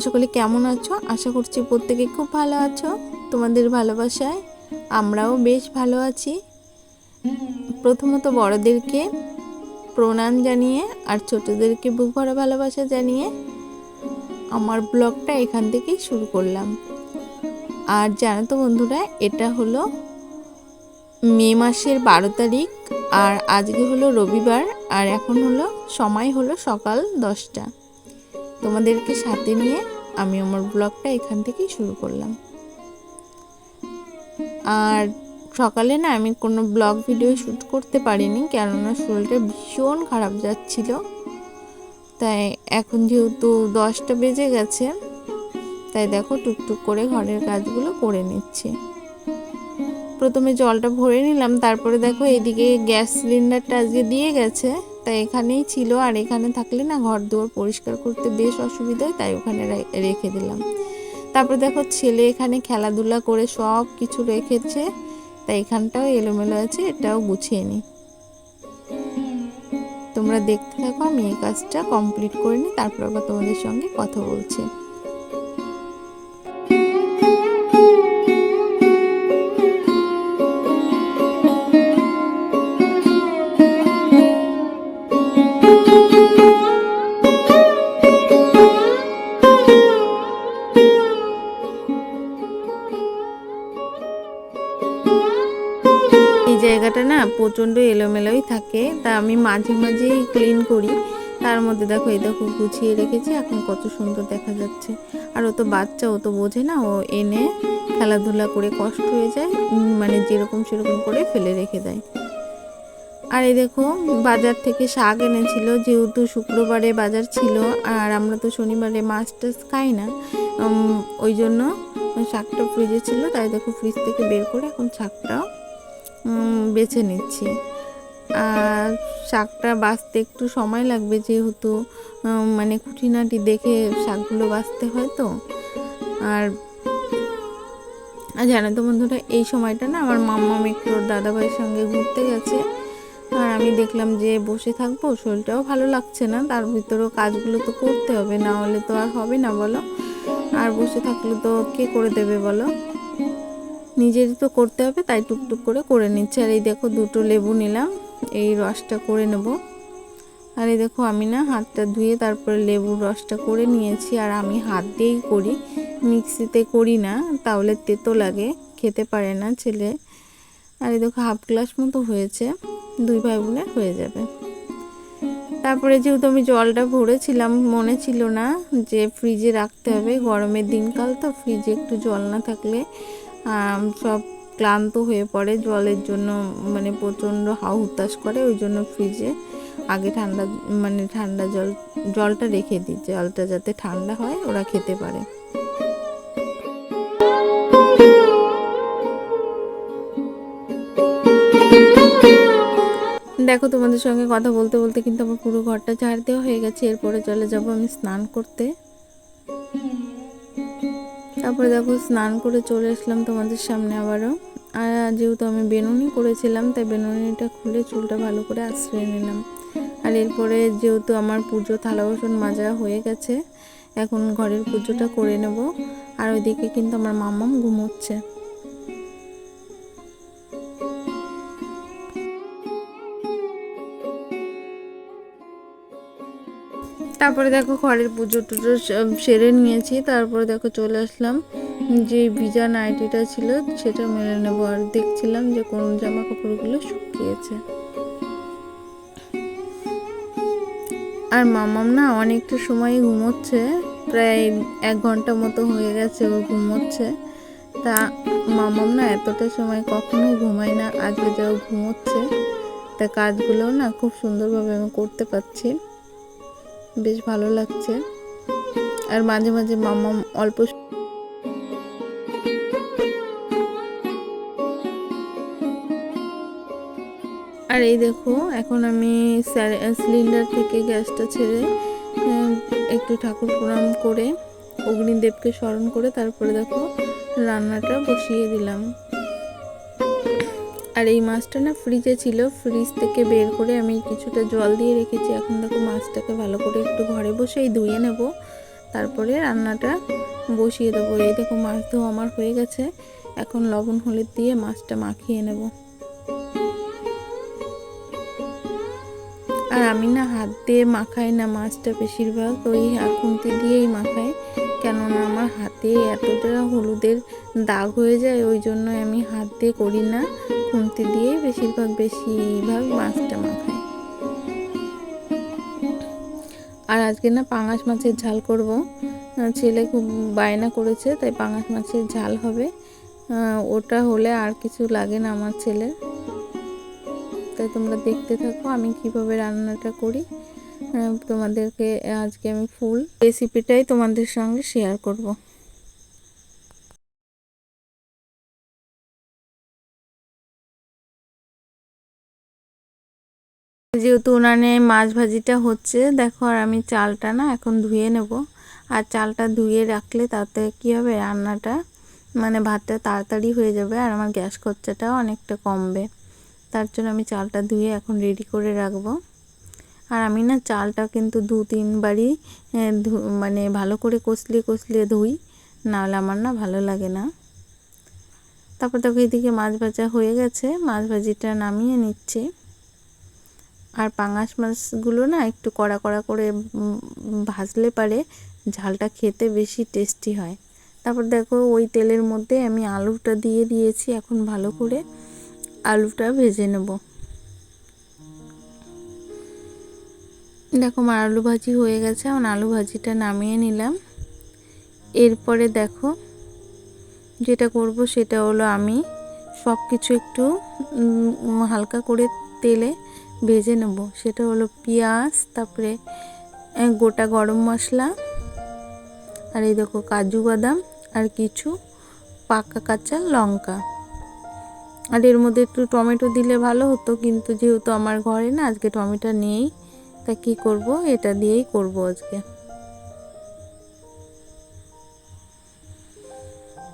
সকলে কেমন আছো? আশা করছি প্রত্যেকে খুব ভালো আছো। তোমাদের ভালোবাসায় আমরাও বেশ ভালো আছি। প্রথমত বড়দেরকে প্রণাম জানিয়ে আর ছোটদেরকে বুক ভরা ভালোবাসা জানিয়ে আমার ব্লগটা এখান থেকেই শুরু করলাম। আর জানো তো বন্ধুরা, এটা হলো মে মাসের 12 তারিখ আর আজকে হলো রবিবার। আর এখন হলো সময় হলো সকাল 10টা। তোমাদেরকে সাথে নিয়ে আমি আমার ব্লগটা এখান থেকেই শুরু করলাম। আর সকালে না আমি কোনো ব্লগ ভিডিও শ্যুট করতে পারিনি, কেননা শরীরটা ভীষণ খারাপ যাচ্ছিল। তাই এখন যেহেতু 10টা বেজে গেছে, তাই দেখো টুকটুক করে ঘরের কাজগুলো করে নিচ্ছি। প্রথমে জলটা ভরে নিলাম, তারপরে দেখো এদিকে গ্যাস সিলিন্ডারটা আজকে দিয়ে গেছে, তাই এখানেই ছিল। আর এখানে থাকলে না ঘর দুয়ার পরিষ্কার করতে বেশ অসুবিধা হয়, তাই ওখানে রেখে দিলাম। তারপর দেখো ছেলে এখানে খেলাধুলা করে সব কিছু রেখেছে, তাই এখানটাও এলোমেলো আছে, এটাও গুছিয়ে নিই। তোমরা দেখতে থাকো, আমি এই কাজটা কমপ্লিট করে নিই, তারপর আবার তোমাদের সঙ্গে কথা বলছি। এই জায়গাটা না প্রচণ্ড এলোমেলোই থাকে, তা আমি মাঝে মাঝেই ক্লিন করি। তার মধ্যে দেখো এই দেখো গুছিয়ে রেখেছি, এখন কত সুন্দর দেখা যাচ্ছে। আর ও তো বাচ্চা, ও তো বোঝে না, ও এনে খেলাধুলা করে কষ্ট হয়ে যায়, মানে যেরকম সেরকম করে ফেলে রেখে দেয়। আর এই দেখো বাজার থেকে শাক এনেছিল, যেহেতু শুক্রবারে বাজার ছিল আর আমরা তো শনিবারে মাছ টাছ খাই না, ওই জন্য শাকটা ফ্রিজে ছিল। তাই দেখো ফ্রিজ থেকে বের করে এখন শাকটাও বেছে নিচ্ছি। আর শাকটা বাছতে একটু সময় লাগবে, যেহেতু মানে খুঁটিনাটি দেখে শাকগুলো বাছতে হয় তো। আর জানো তো বন্ধুরা, এই সময়টা না আমার মাম্মাম একটু ওর দাদাভাইয়ের সঙ্গে ঘুরতে গেছে। আর আমি দেখলাম যে বসে থাকবো, শরীরটাও ভালো লাগছে না, তার ভিতরেও কাজগুলো তো করতে হবে, না হলে তো আর হবে না বলো। আর বসে থাকলে তো কে করে দেবে বলো, নিজেরই তো করতে হবে, তাই টুকটুক করে করে নিচ্ছে। আর এই দেখো দুটো লেবু নিলাম, এই রসটা করে নেব। আর এই দেখো আমি না হাতটা ধুয়ে তারপরে লেবুর রসটা করে নিয়েছি। আর আমি হাত দিয়েই করি, মিক্সিতে করি না, তাহলে তেতো লাগে, খেতে পারে না ছেলে। আর এই দেখো হাফ গ্লাস মতো হয়েছে, 2 ভাই বোনের হয়ে যাবে। তারপরে যেহেতু আমি জলটা ভরেছিলাম, মনে ছিল না যে ফ্রিজে রাখতে হবে, গরমের দিনকাল তো, ফ্রিজে একটু জল না থাকলে সব ক্লান্ত হয়ে পড়ে জলের জন্য, মানে প্রচণ্ড হাউ হুতাশ করে। ওই জন্য ফ্রিজে আগে ঠান্ডা জলটা রেখে দিই, জলটা যাতে ঠান্ডা হয় ওরা খেতে পারে। দেখো তোমাদের সঙ্গে কথা বলতে বলতে কিন্তু আমার পুরো ঘরটা ঝাড় দেওয়া হয়ে গেছে। এরপরে চলে যাব আমি স্নান করতে। তারপরে দেখো স্নান করে চলে আসলাম তোমাদের সামনে আবারও। আর যেহেতু আমি বেনুনি করেছিলাম, তাই বেনুনিটা খুলে চুলটা ভালো করে আশ্রয় নিলাম। আর এরপরে যেহেতু আমার পুজো থালা বাসন মাজা হয়ে গেছে, এখন ঘরের পুজোটা করে নেব। আর ওইদিকে কিন্তু আমার মাম্মাম ঘুমোচ্ছে। তারপরে দেখো ঘরের পুজো টুজো সেরে নিয়েছি। তারপরে দেখো চলে আসলাম, যে ভিজা নাইটিটা ছিল সেটা মেলে নেব। আর দেখছিলাম যে কোন জামা কাপড়গুলো শুকিয়েছে। আর মামাম না অনেকটা সময় ঘুমোচ্ছে, প্রায় 1 ঘন্টা মতো হয়ে গেছে ও ঘুমোচ্ছে। তা মামাম না এতটা সময় কখনোই ঘুমায় না, আজকে যাও ঘুমোচ্ছে। তা কাজগুলো না খুব সুন্দরভাবে আমি করতে পারছি, বেশ ভালো লাগছে। আর মাঝে মাঝে মামাম অল্প আর এই দেখো এখন আমি সিলিন্ডার থেকে গ্যাসটা ছেড়ে একটু ঠাকুর প্রণাম করে অগ্নিদেবকে স্মরণ করে তারপরে দেখো রান্নাটা বসিয়ে দিলাম। আর এই মাছটা না ফ্রিজে ছিল, ফ্রিজ থেকে বের করে আমি কিছুটা জল দিয়ে রেখেছি। এখন দেখো মাছটাকে ভালো করে একটু ঘরে বসেই ধুয়ে নেব, তারপরে রান্নাটা বসিয়ে দেবো। এই দেখো মাছ ধোয়া আমার হয়ে গেছে, এখন লবণ হলুদ দিয়ে মাছটা মাখিয়ে নেব। আর আমি না হাত দিয়ে মাখাই না মাছটা, বেশিরভাগ ওই খুন্তি দিয়েই মাখাই, কেননা আমার হাতে এতটা হলুদের দাগ হয়ে যায়, ওই জন্য আমি হাত দিয়ে করি না, খুন্তি দিয়েই বেশিরভাগ মাছটা মাখাই। আর আজকে না পাঙাশ মাছের ঝাল করব, ছেলে খুব বায়না করেছে, তাই পাঙাশ মাছের ঝাল হবে। ওটা হলে আর কিছু লাগে না আমার ছেলের। তাই তোমরা দেখতে থাকো আমি কিভাবে রান্নাটা করি। তোমাদেরকে আজকে আমি ফুল রেসিপিটাই তোমাদের সঙ্গে শেয়ার করব। যেহেতু উনানে মাছ ভাজিটা হচ্ছে দেখো, আর আমি চালটা না এখন ধুয়ে নেব। আর চালটা ধুয়ে রাখলে তাতে কি হবে, রান্নাটা মানে ভাতটা তাড়াতাড়ি হয়ে যাবে, আর আমার গ্যাস খরচাটাও অনেকটা কমবে। তার জন্য আমি চালটা ধুয়ে এখন রেডি করে রাখবো। আর আমি না চালটা কিন্তু 2-3 বারই মানে ভালো করে কষলিয়ে ধুই, নাহলে আমার না ভালো লাগে না। তারপর দেখো এদিকে মাছ ভাজা হয়ে গেছে, মাছ ভাজিটা নামিয়ে নিচ্ছি। আর পাঙাশ মাছগুলো না একটু কড়া কড়া করে ভাজলে পারে ঝালটা খেতে বেশি টেস্টি হয়। তারপর দেখো ওই তেলের মধ্যে আমি আলুটা দিয়ে দিয়েছি, এখন ভালো করে আলুটা ভেজে নেব। দেখো আমার আলু ভাজি হয়ে গেছে, এখন আলু ভাজিটা নামিয়ে নিলাম। এরপরে দেখো যেটা করব সেটা হলো আমি সব কিছু একটু হালকা করে তেলে ভেজে নেব। সেটা হলো পেঁয়াজ, তারপরে গোটা গরম মশলা, আর এই দেখো কাজু বাদাম, আর কিছু পাকা কাঁচা লঙ্কা। আর এর মধ্যে একটু টমেটো দিলে ভালো হতো, কিন্তু যেহেতু আমার ঘরে না আজকে টমেটো নেই, তা কি করব, এটা দিয়েই করব আজকে।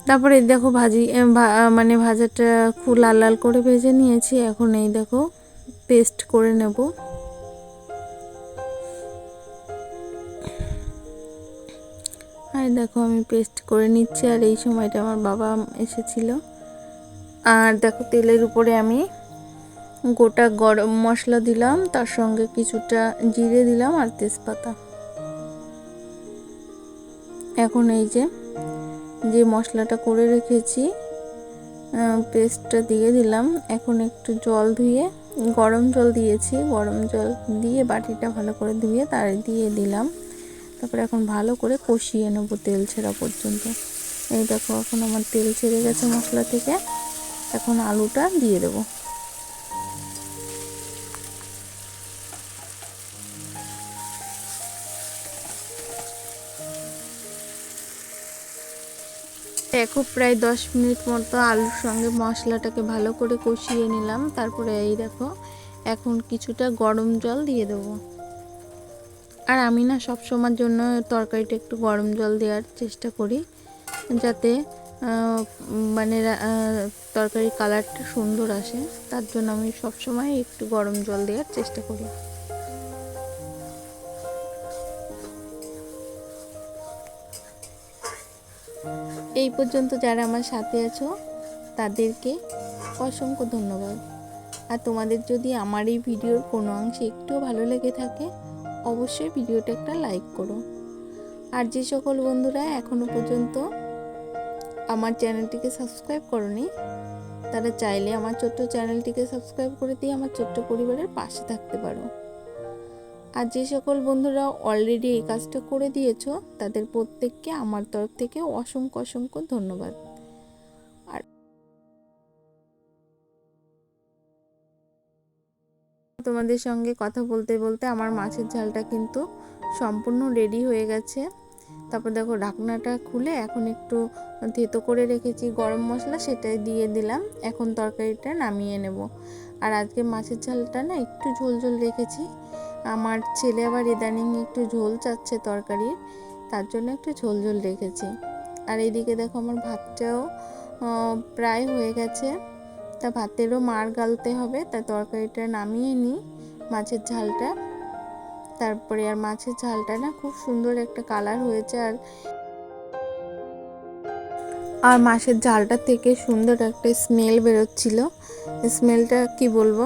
তারপরে দেখো মানে ভাজাটা খুব লাল লাল করে ভেজে নিয়েছি। এখন এই দেখো পেস্ট করে নেব। আর দেখো আমি পেস্ট করে নিচ্ছি, আর এই সময়টা আমার বাবা এসেছিল। আর দেখো তেলের উপরে আমি গোটা গরম মশলা দিলাম, তার সঙ্গে কিছুটা জিরে দিলাম আর তেজপাতা। এখন এই যে মশলাটা করে রেখেছি পেস্টটা দিয়ে দিলাম। এখন একটু জল ধুয়ে গরম জল দিয়েছি, গরম জল দিয়ে বাটিটা ভালো করে ধুয়ে তার দিয়ে দিলাম। তারপরে এখন ভালো করে কষিয়ে নেবো তেল ছেড়া পর্যন্ত। এই দেখো এখন আমার তেল ছেড়ে গেছে মশলা থেকে, এখন আলুটা দিয়ে দেবো। দেখো প্রায় 10 মিনিট মতো আলুর সঙ্গে মশলাটাকে ভালো করে কষিয়ে নিলাম। তারপরে এই দেখো এখন কিছুটা গরম জল দিয়ে দেবো। আর আমি না সব সময়ের জন্য তরকারিটা একটু গরম জল দেওয়ার চেষ্টা করি, যাতে মানে তরকারির কালারটা সুন্দর আসে। তার জন্য আমি সব সময় একটু গরম জল দেওয়ার চেষ্টা করি। এই পর্যন্ত যারা আমার সাথে আছো তাদেরকে অসংখ্য ধন্যবাদ। আর তোমাদের যদি আমার এই ভিডিওর কোনো অংশে একটুও ভালো লেগে থাকে, অবশ্যই ভিডিওটা একটা লাইক করো। আর যে সকল বন্ধুরা এখনো পর্যন্ত আমার চ্যানেলটিকে সাবস্ক্রাইব করোনি, তারা চাইলে আমার ছোট্ট চ্যানেলটিকে সাবস্ক্রাইব করে দিয়ে আমার ছোট্ট পরিবারের পাশে থাকতে পারো। আর যে সকল বন্ধুরা অলরেডি এই কাজটা করে দিয়েছো, তাদের প্রত্যেককে আমার তরফ থেকে অসংখ্য ধন্যবাদ। আর তোমাদের সঙ্গে কথা বলতে বলতে আমার মাছের ঝালটা কিন্তু সম্পূর্ণ রেডি হয়ে গেছে। তারপর দেখো ঢাকনাটা খুলে এখন একটু থেতো করে রেখেছি গরম মশলা, সেটাই দিয়ে দিলাম। এখন তরকারিটা নামিয়ে নেব। আর আজকে মাছের ঝালটা না একটু ঝোল ঝোল রেখেছি। আমার ছেলে আবার ইদানিং একটু ঝোল চাচ্ছে তরকারির, তার জন্য একটু ঝোল ঝোল রেখেছি। আর এইদিকে দেখো আমার ভাতটাও প্রায় হয়ে গেছে, তা ভাতেরও মাড় গালতে হবে, তা তরকারিটা নামিয়ে নিই মাছের ঝালটা। তারপরে আর মাছের ঝালটা না খুব সুন্দর একটা কালার হয়েছে। আর মাছের ঝালটা থেকে সুন্দর একটা স্মেল বেরোচ্ছিল। স্মেলটা কি বলবো,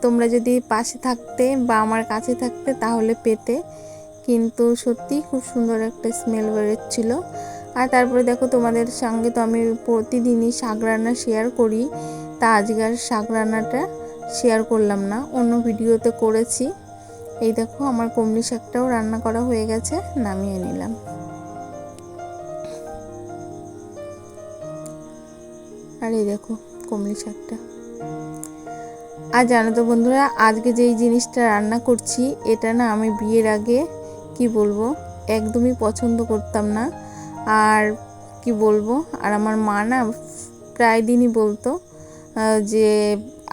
তোমরা যদি পাশে থাকতে বা আমার কাছে থাকতে তাহলে পেতে, কিন্তু সত্যি খুব সুন্দর একটা স্মেল বেরোচ্ছিল। আর তারপরে দেখো, তোমাদের সঙ্গে তো আমি প্রতিদিনই শাক রান্না শেয়ার করি, তা আজকের শাক রান্নাটা শেয়ার করলাম না, অন্য ভিডিওতে করেছি। এই দেখো আমার কমলি শাকটাও রান্না করা হয়ে গেছে, নামিয়ে নিলাম। আর এই দেখো কমলি শাকটা। আর জানো তো বন্ধুরা, আজকে যেই জিনিসটা রান্না করছি এটা না আমি বিয়ের আগে কি বলবো একদমই পছন্দ করতাম না। আর কি বলবো, আর আমার মা না প্রায় দিনই বলতো যে,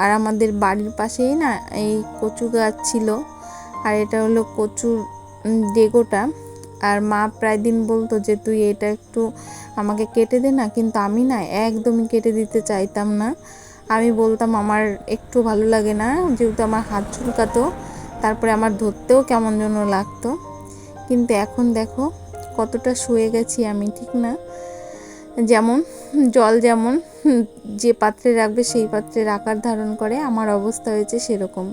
আর আমাদের বাড়ির পাশেই না এই কচু গাছ ছিল, আর এটা হলো কচুর ডেগোটা। আর মা প্রায় দিন বলতো যে তুই এটা একটু আমাকে কেটে দে না, কিন্তু আমি না একদমই কেটে দিতে চাইতাম না। আমি বলতাম আমার একটু ভালো লাগে না, যেহেতু আমার হাত চুলকাতো, তারপরে আমার ধরতেও কেমন যেন লাগতো। কিন্তু এখন দেখো কতটা শুয়ে গেছি আমি, ঠিক না? যেমন জল যেমন যে পাত্রে রাখবে সেই পাত্রের আকার ধারণ করে, আমার অবস্থা হয়েছে সেরকম।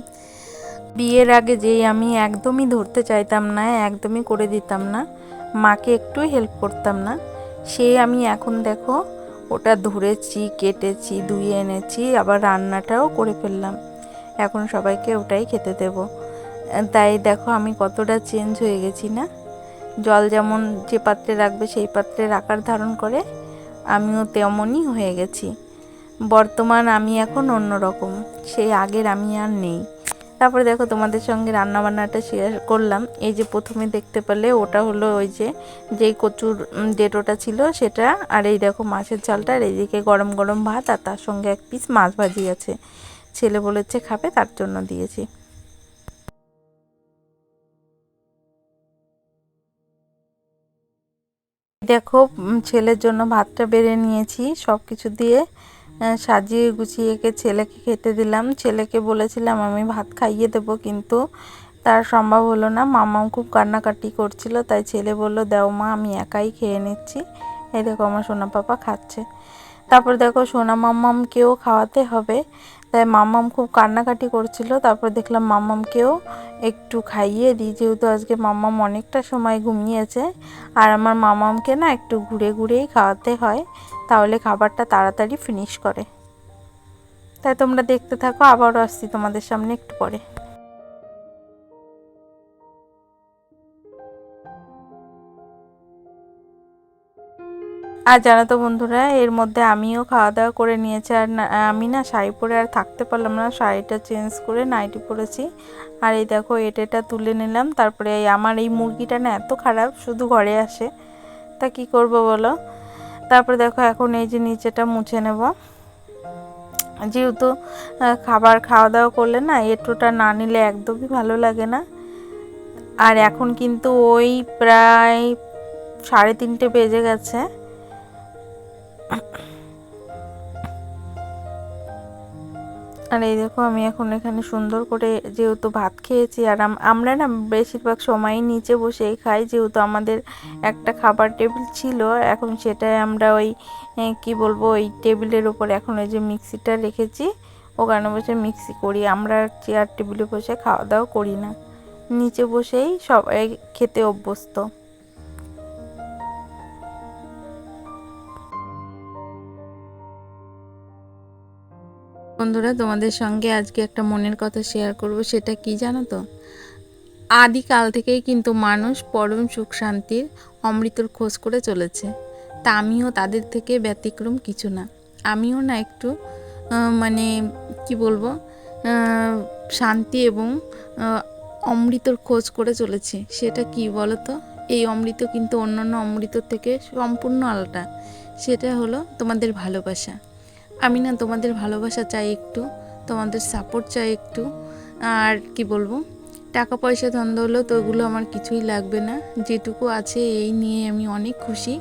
বিয়ের আগে যেই আমি একদমই ধরতে চাইতাম না, একদমই করে দিতাম না, মাকে একটু হেল্প করতাম না, সে আমি এখন দেখো ওটা ধরেছি, কেটেছি, ধুয়ে এনেছি, আবার রান্নাটাও করে ফেললাম। এখন সবাইকে ওটাই খেতে দেব। তাই দেখো আমি কতটা চেঞ্জ হয়ে গেছি না? জল যেমন যে পাত্রে রাখবে সেই পাত্রের আকার ধারণ করে, আমিও তেমনই হয়ে গেছি। বর্তমান আমি এখন অন্যরকম, সেই আগের আমি আর নেই। তারপরে দেখো তোমাদের সঙ্গে রান্নাবান্নাটা শেয়ার করলাম। এই যে প্রথমে দেখতে পেলে ওটা হলো ওই যেই কচুর ডেটোটা ছিল সেটা, আর এই দেখো মাছের ঝালটা, আর এইদিকে গরম গরম ভাত, আর তার সঙ্গে এক পিস মাছ ভাজি আছে, ছেলে বলেছে খাবে তার জন্য দিয়েছি। দেখো ছেলের জন্য ভাতটা বেড়ে নিয়েছি, সব কিছু দিয়ে সাজিয়ে গুছিয়ে ছেলেকে খেতে দিলাম। ছেলেকে বলেছিলাম আমি ভাত খাইয়ে দেবো, কিন্তু তার সম্ভব হলো না। মামাও খুব কান্নাকাটি করছিল, তাই ছেলে বলল দাও মা, আমি একাই খেয়ে নিচ্ছি। এই দেখো আমার সোনা পাপা খাচ্ছে। তারপর দেখো সোনা মাম্মামকেও খাওয়াতে হবে, তাই মাম্মাম খুব কান্নাকাটি করছিল। তারপর দেখলাম মাম্মামকেও একটু খাইয়ে দিই, যেহেতু আজকে মাম্মাম অনেকটা সময় ঘুমিয়েছে। আর আমার মাম্মামকে না একটু ঘুরে ঘুরেই খাওয়াতে হয়, তাহলে খাবারটা তাড়াতাড়ি ফিনিশ করে। তাই তোমরা দেখতে থাকো, আবারও আসছি তোমাদের সামনে একটু পরে। আর জানো তো বন্ধুরা, এর মধ্যে আমিও খাওয়া দাওয়া করে নিয়েছি। আর আমি না শাড়ি পরে আর থাকতে পারলাম না, শাড়িটা চেঞ্জ করে নাইটি পরেছি। আর এই দেখো এটা তুলে নিলাম। তারপরে আমার এই মুরগিটা না এত খারাপ, শুধু ঘরে আসে, তা কি করব বলো। তারপরে দেখো এখন এই যে নিচেটা মুছে নেব, যেহেতু খাওয়া দাওয়া করলে না এঁটোটা না নিলে একদমই ভালো লাগে না। আর এখন কিন্তু ওই প্রায় 3:30 বেজে গেছে। আর এই দেখো আমি এখন এখানে সুন্দর করে, যেহেতু ভাত খেয়েছি, আর আমরা না বেশিরভাগ সময়ই নিচে বসেই খাই, যেহেতু আমাদের একটা খাবার টেবিল ছিল, এখন সেটাই আমরা ওই কি বলবো ওই টেবিলের উপর এখন ওই যে মিক্সিটা রেখেছি, ওখানে বসে মিক্সি করি। আমরা চেয়ার টেবিলে বসে খাওয়া দাওয়া করি না, নিচে বসেই সবাই খেতে অভ্যস্ত। বন্ধুরা, তোমাদের সঙ্গে আজকে একটা মনের কথা শেয়ার করব। সেটা কি জানো তো? আদিকাল থেকেই কিন্তু মানুষ পরম সুখ শান্তির অমৃতর খোঁজ করে চলেছে, তা আমিও তাদের থেকে ব্যতিক্রম কিছু না। আমিও না একটু মানে কি বলবো, শান্তি এবং অমৃতর খোঁজ করে চলেছি। সেটা কি বলো তো? এই অমৃত কিন্তু অন্যান্য অমৃত থেকে সম্পূর্ণ আলাদা। সেটা হলো তোমাদের ভালোবাসা। আমি না তোমাদের ভালোবাসা চাই একটু, তোমাদের সাপোর্ট চাই একটু। আর কি বলবো, টাকা পয়সা ধন্দা হলেও তো ওগুলো আমার কিছুই লাগবে না, যেটুকু আছে এই নিয়ে আমি অনেক খুশি।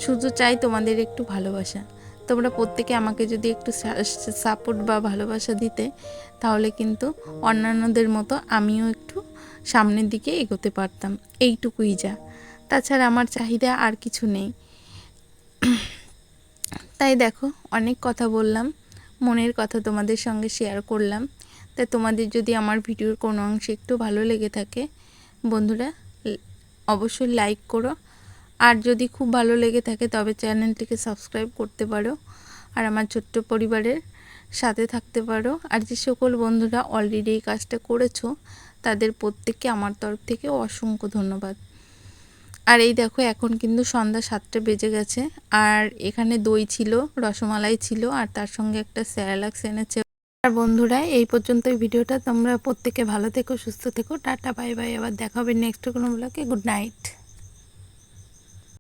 শুধু চাই তোমাদের একটু ভালোবাসা। তোমরা প্রত্যেকে আমাকে যদি একটু সাপোর্ট বা ভালোবাসা দিতে, তাহলে কিন্তু অন্যান্যদের মতো আমিও একটু সামনের দিকে এগোতে পারতাম। এইটুকুই যা, তাছাড়া আমার চাহিদা আর কিছু নেই। তাই দেখো, অনেক কথা বললাম, মনের কথা তোমাদের সঙ্গে শেয়ার করলাম। তাই তোমাদের যদি আমার ভিডিওর কোনো অংশে একটু ভালো লেগে থাকে বন্ধুরা, অবশ্যই লাইক করো। আর যদি খুব ভালো লেগে থাকে তবে চ্যানেলটিকে সাবস্ক্রাইব করতে পারো আর আমার ছোট্ট পরিবারের সাথে থাকতে পারো। আর যে সকল বন্ধুরা অলরেডি এই কাজটা করেছো তাদের প্রত্যেককে আমার তরফ থেকে অসংখ্য ধন্যবাদ। আর এই দেখো, এখন কিন্তু সন্ধ্যা 7টা বেজে গেছে। আর এখানে দই ছিল, রসমালাই ছিল, আর তার সঙ্গে একটা স্যারালাক্স এনেছে। আর বন্ধুরা, এই পর্যন্তই ভিডিওটা। তোমরা প্রত্যেকে ভালো থেকো, সুস্থ থেকো, টাটা বাই বাই। আবার দেখা হবে নেক্সট কোনো ব্লগে। Good night.